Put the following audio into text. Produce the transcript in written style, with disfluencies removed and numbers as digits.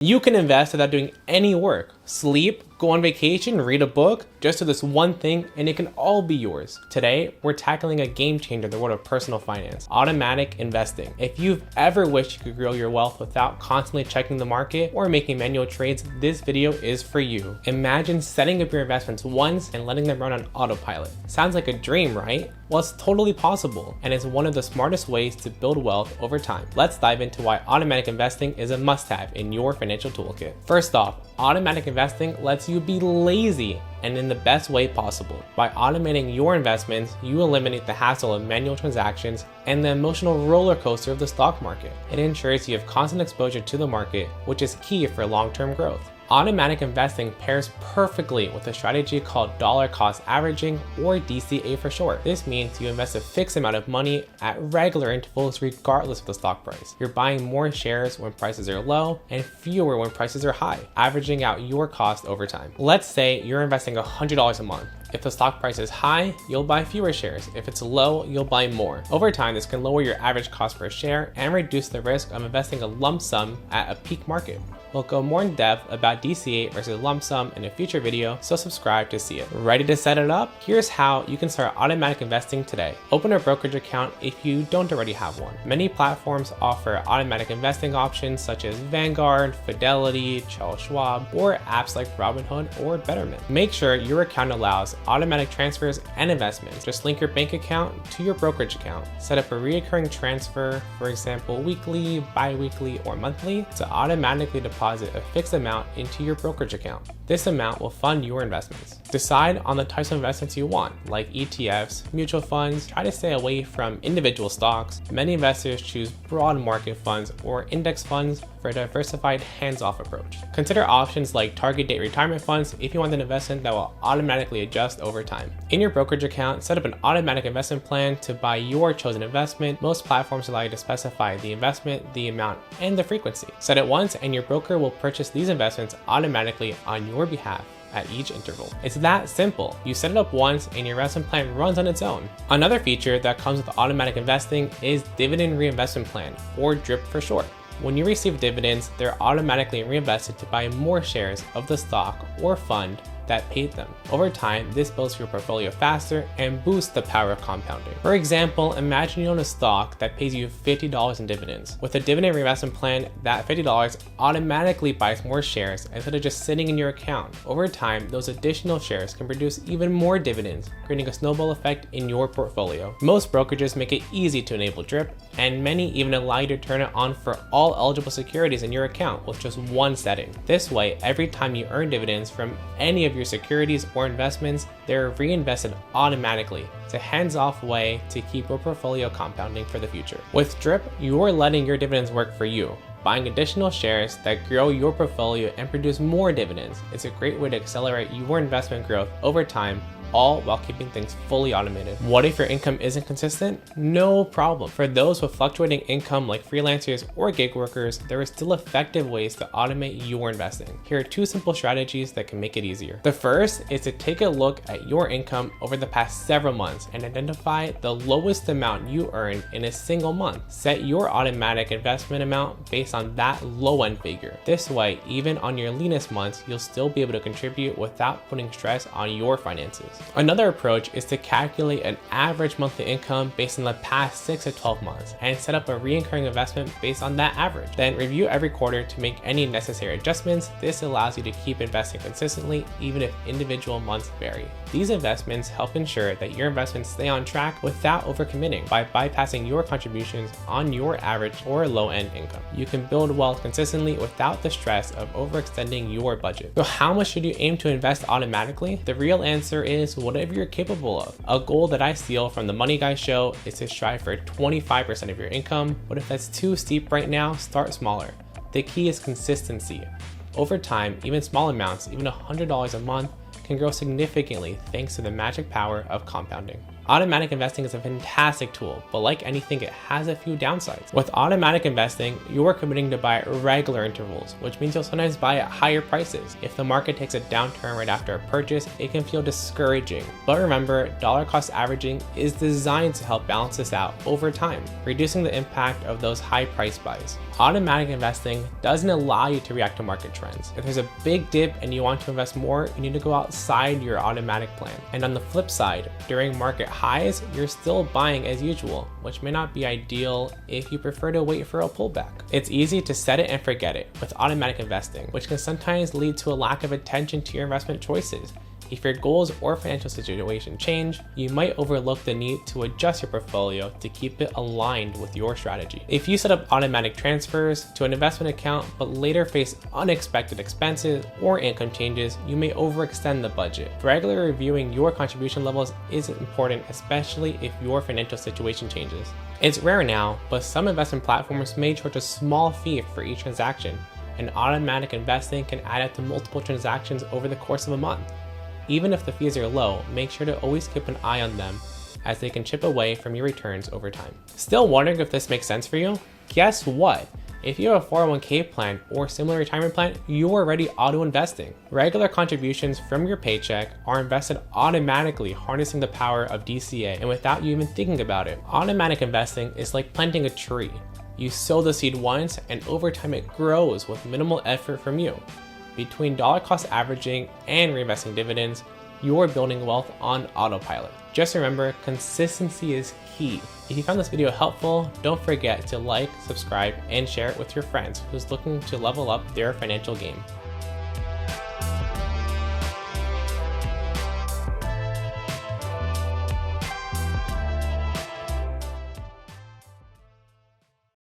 You can invest without doing any work. Sleep, go on vacation, read a book, just do this one thing and it can all be yours. Today, we're tackling a game changer in the world of personal finance, automatic investing. If you've ever wished you could grow your wealth without constantly checking the market or making manual trades, this video is for you. Imagine setting up your investments once and letting them run on autopilot. Sounds like a dream, right? Well, it's totally possible, and it's one of the smartest ways to build wealth over time. Let's dive into why automatic investing is a must-have in your financial toolkit. First off, automatic investing lets you be lazy and in the best way possible. By automating your investments, you eliminate the hassle of manual transactions and the emotional roller coaster of the stock market. It ensures you have constant exposure to the market, which is key for long-term growth. Automatic investing pairs perfectly with a strategy called dollar cost averaging, or DCA for short. This means you invest a fixed amount of money at regular intervals regardless of the stock price. You're buying more shares when prices are low and fewer when prices are high, averaging out your cost over time. Let's say you're investing $100 a month. If the stock price is high, you'll buy fewer shares. If it's low, you'll buy more. Over time, this can lower your average cost per share and reduce the risk of investing a lump sum at a peak market. We'll go more in depth about DCA versus lump sum in a future video, so subscribe to see it. Ready to set it up? Here's how you can start automatic investing today. Open a brokerage account if you don't already have one. Many platforms offer automatic investing options such as Vanguard, Fidelity, Charles Schwab, or apps like Robinhood or Betterment. Make sure your account allows automatic transfers and investments. Just link your bank account to your brokerage account. Set up a recurring transfer, for example, weekly, bi-weekly, or monthly, to automatically deposit a fixed amount into your brokerage account. This amount will fund your investments. Decide on the types of investments you want, like ETFs, mutual funds. Try to stay away from individual stocks. Many investors choose broad market funds or index funds for a diversified, hands-off approach. Consider options like target date retirement funds if you want an investment that will automatically adjust over time. In your brokerage account, set up an automatic investment plan to buy your chosen investment. Most platforms allow you to specify the investment, the amount, and the frequency. Set it once and your broker will purchase these investments automatically on your behalf at each interval. It's that simple. You set it up once and your investment plan runs on its own. Another feature that comes with automatic investing is Dividend Reinvestment Plan, or DRIP for short. When you receive dividends, they're automatically reinvested to buy more shares of the stock or fund that paid them. Over time, this builds your portfolio faster and boosts the power of compounding. For example, imagine you own a stock that pays you $50 in dividends. With a dividend reinvestment plan, that $50 automatically buys more shares instead of just sitting in your account. Over time, those additional shares can produce even more dividends, creating a snowball effect in your portfolio. Most brokerages make it easy to enable DRIP, and many even allow you to turn it on for all eligible securities in your account with just one setting. This way, every time you earn dividends from any of your securities or investments, they're reinvested automatically. It's a hands-off way to keep your portfolio compounding for the future. With DRIP, you're letting your dividends work for you, buying additional shares that grow your portfolio and produce more dividends. It's a great way to accelerate your investment growth over time, all while keeping things fully automated. What if your income isn't consistent? No problem. For those with fluctuating income like freelancers or gig workers, there are still effective ways to automate your investing. Here are two simple strategies that can make it easier. The first is to take a look at your income over the past several months and identify the lowest amount you earned in a single month. Set your automatic investment amount based on that low end figure. This way, even on your leanest months, you'll still be able to contribute without putting stress on your finances. Another approach is to calculate an average monthly income based on the past 6 to 12 months and set up a recurring investment based on that average. Then review every quarter to make any necessary adjustments. This allows you to keep investing consistently even if individual months vary. These investments help ensure that your investments stay on track without overcommitting. By bypassing your contributions on your average or low-end income, you can build wealth consistently without the stress of overextending your budget. So how much should you aim to invest automatically? The real answer is whatever you're capable of. A goal that I steal from the Money Guy show is to strive for 25% of your income, but if that's too steep right now, start smaller. The key is consistency. Over time, even small amounts, even $100 a month, can grow significantly thanks to the magic power of compounding. Automatic investing is a fantastic tool, but like anything, it has a few downsides. With automatic investing, you're committing to buy at regular intervals, which means you'll sometimes buy at higher prices. If the market takes a downturn right after a purchase, it can feel discouraging. But remember, dollar cost averaging is designed to help balance this out over time, reducing the impact of those high price buys. Automatic investing doesn't allow you to react to market trends. If there's a big dip and you want to invest more, you need to go outside your automatic plan. And on the flip side, during market highs, you're still buying as usual, which may not be ideal if you prefer to wait for a pullback. It's easy to set it and forget it with automatic investing, which can sometimes lead to a lack of attention to your investment choices. If your goals or financial situation change, you might overlook the need to adjust your portfolio to keep it aligned with your strategy. If you set up automatic transfers to an investment account but later face unexpected expenses or income changes, you may overextend the budget. Regularly reviewing your contribution levels is important, especially if your financial situation changes. It's rare now, but some investment platforms may charge a small fee for each transaction, and automatic investing can add up to multiple transactions over the course of a month. Even if the fees are low, make sure to always keep an eye on them, as they can chip away from your returns over time. Still wondering if this makes sense for you? Guess what? If you have a 401k plan or similar retirement plan, you are already auto-investing. Regular contributions from your paycheck are invested automatically, harnessing the power of DCA and without you even thinking about it. Automatic investing is like planting a tree. You sow the seed once and over time it grows with minimal effort from you. Between dollar cost averaging and reinvesting dividends, you're building wealth on autopilot. Just remember, consistency is key. If you found this video helpful, don't forget to like, subscribe, and share it with your friends who's looking to level up their financial game.